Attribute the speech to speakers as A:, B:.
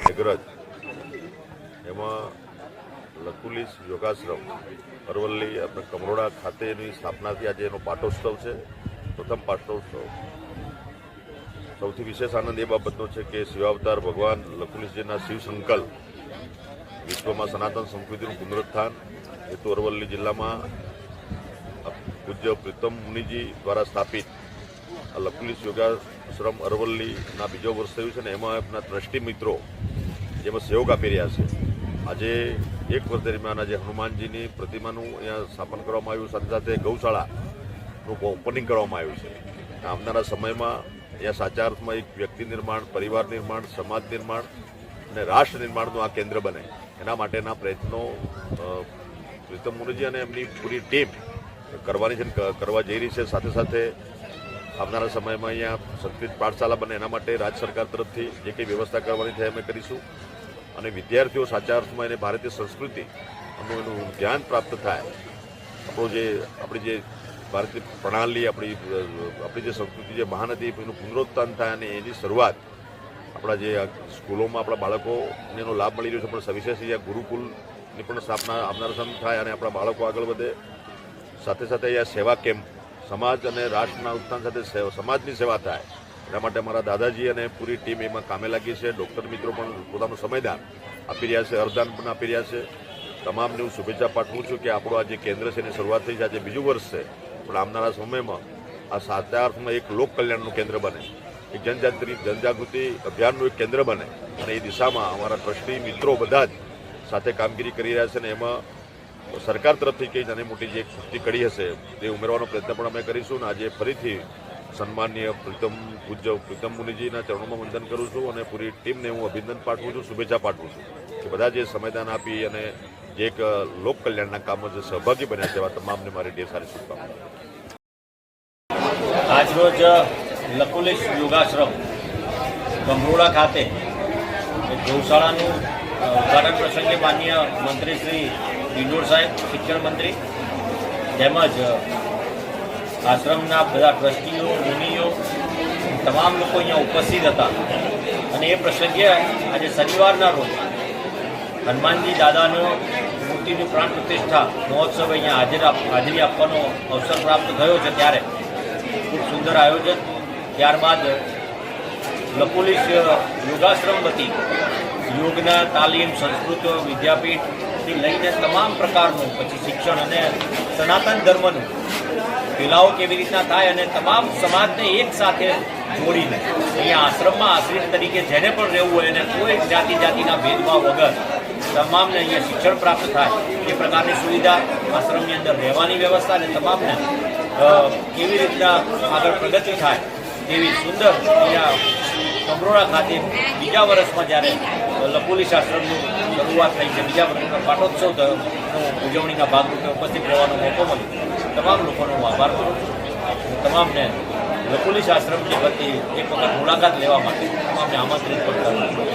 A: મેઘરજ એમાં લકુલિશ યોગાશ્રમ અરવલ્લી આપણે કમરોડા ખાતેની સ્થાપનાથી આજે એનો પાટોત્સવ છે, પ્રથમ પાટોત્સવ. સૌથી વિશેષ આનંદ એ બાબતનો છે કે શિવાવતાર ભગવાન લકુલિશજીના શિવ સંકલ્પ વિશ્વમાં સનાતન સંસ્કૃતિનું પુનરુત્થાન હેતુ અરવલ્લી જિલ્લામાં પૂજ્ય પ્રીતમ મુનિજી દ્વારા સ્થાપિત લકુલિશ યોગાશ્રમ અરવલ્લીના બીજો વર્ષ થયું છે ને એમાં આપણા ટ્રસ્ટી મિત્રો જેમાં સહયોગ આપી રહ્યા છે. આજે એક વર્ષ દરમિયાન આજે હનુમાનજીની પ્રતિમાનું અહીંયા સ્થાપન કરવામાં આવ્યું, સાથે સાથે ગૌશાળાનું ઓપનિંગ કરવામાં આવ્યું છે. આવનારા સમયમાં અહીંયા સાચા અર્થમાં એક વ્યક્તિ નિર્માણ, પરિવાર નિર્માણ, સમાજ નિર્માણ અને રાષ્ટ્ર નિર્માણનું આ કેન્દ્ર બને એના માટેના પ્રયત્નો પ્રીતમ મુનિજી અને એમની પૂરી ટીમ કરવાની છે, કરવા જઈ રહી છે. સાથે સાથે આવનારા સમયમાં અહીંયા સંસ્કૃત પાઠશાળા બને એના માટે રાજ્ય સરકાર તરફથી જે કંઈ વ્યવસ્થા કરવાની થાય અમે કરીશું અને વિદ્યાર્થીઓ સાચા અર્થમાં એને ભારતીય સંસ્કૃતિ એનું જ્ઞાન પ્રાપ્ત થાય. આપણી જે ભારતીય પ્રણાલી, આપણી જે સંસ્કૃતિ જે મહાન હતી એનું પુનરુત્થાન થાય અને એની શરૂઆત આપણા જે સ્કૂલોમાં આપણા બાળકોને એનો લાભ મળી રહ્યો છે. પણ સવિશેષ અહીંયા ગુરુકુલની પણ સ્થાપના આવનારા સમય થાય અને આપણા બાળકો આગળ વધે. સાથે સાથે અહીંયા સેવા કેમ્પ, સમાજ અને રાષ્ટ્રના ઉત્થાન સાથે સમાજની સેવા થાય એના માટે અમારા દાદાજી અને પૂરી ટીમ એમાં કામે લાગી છે. ડૉક્ટર મિત્રો પણ પોતાનું સમયદાન આપી રહ્યા છે, અર્ધદાન પણ આપી રહ્યા છે. તમામને હું શુભેચ્છા પાઠવું છું કે આપણું આ જે કેન્દ્ર છે એની શરૂઆત થઈ છે, આજે બીજું વર્ષ છે, પણ આવનારા સમયમાં આ સાચા અર્થમાં એક લોક કલ્યાણનું કેન્દ્ર બને, એક જનજાગૃતિ અભિયાનનું એક કેન્દ્ર બને અને એ દિશામાં અમારા ટ્રસ્ટી મિત્રો બધા જ સાથે કામગીરી કરી રહ્યા છે. અને એમાં સરકાર તરફથી કંઈ નાની મોટી જે ખૂટતી કડી હશે તે ઉમેરવાનો પ્રયત્ન પણ અમે કરીશું. અને આજે ફરીથી સન્માનીય પૂજ્ય પ્રીતમ મુનિજીના ચરણોમાં વંદન કરું છું અને પૂરી ટીમને હું અભિનંદન પાઠવું છું, શુભેચ્છા પાઠવું છું કે બધા જે સમયદાન આપી અને જે એક લોક કલ્યાણના કામમાં જે સહભાગી બન્યા છે એવા તમામને મારી ઢેર સારી શુભકામનાઓ.
B: આજરોજ લકુલિશ યોગાશ્રમ કમરોડા ખાતે ગૌશાળાનું ઉદ્ઘાટન પ્રસંગે માનનીય મંત્રી શ્રી ડિંડોર સાહેબ, શિક્ષણ મંત્રી તેમજ આશ્રમના બધા ટ્રસ્ટીઓ, મુનિઓ તમામ લોકો અહીંયા ઉપસ્થિત હતા. અને એ પ્રસંગે આજે શનિવારના રોજ હનુમાનજી દાદાનો મૂર્તિની પ્રાણ પ્રતિષ્ઠા મહોત્સવ અહીંયા હાજરી આપવાનો અવસર પ્રાપ્ત થયો છે. ત્યારે ખૂબ સુંદર આયોજન. ત્યારબાદ લકુલિશ યોગાશ્રમ વતી યોગના તાલીમ, સંસ્કૃત વિદ્યાપીઠથી લઈને તમામ પ્રકારનું પછી શિક્ષણ અને સનાતન ધર્મનું ફેલાવો કેવી રીતના થાય અને તમામ સમાજને એક સાથે જોડીને અહીંયા આશ્રમમાં આશ્રિત તરીકે જેને પણ રહેવું હોય અને કોઈ જાતિના ભેદભાવ વગર તમામને અહીંયા શિક્ષણ પ્રાપ્ત થાય એ પ્રકારની સુવિધા, આશ્રમની અંદર રહેવાની વ્યવસ્થા અને તમામને કેવી રીતના આગળ પ્રગતિ થાય તેવી સુંદર અહીંયા કમરોડા ખાતે બીજા વર્ષમાં જ્યારે લકુલિશ આશ્રમની શરૂઆત થઈ છે, બીજા વર્ષનો પાટોત્સવ ઉજવણીના ભાગરૂપે ઉપસ્થિત રહેવાનો મોકો મળ્યો. તમામ લોકોનો હું આભાર કરું છું. તમામને લકુલિશ આશ્રમની વતી એક વખત મુલાકાત લેવા માટે તમામને આમંત્રિત પણ કરું છું.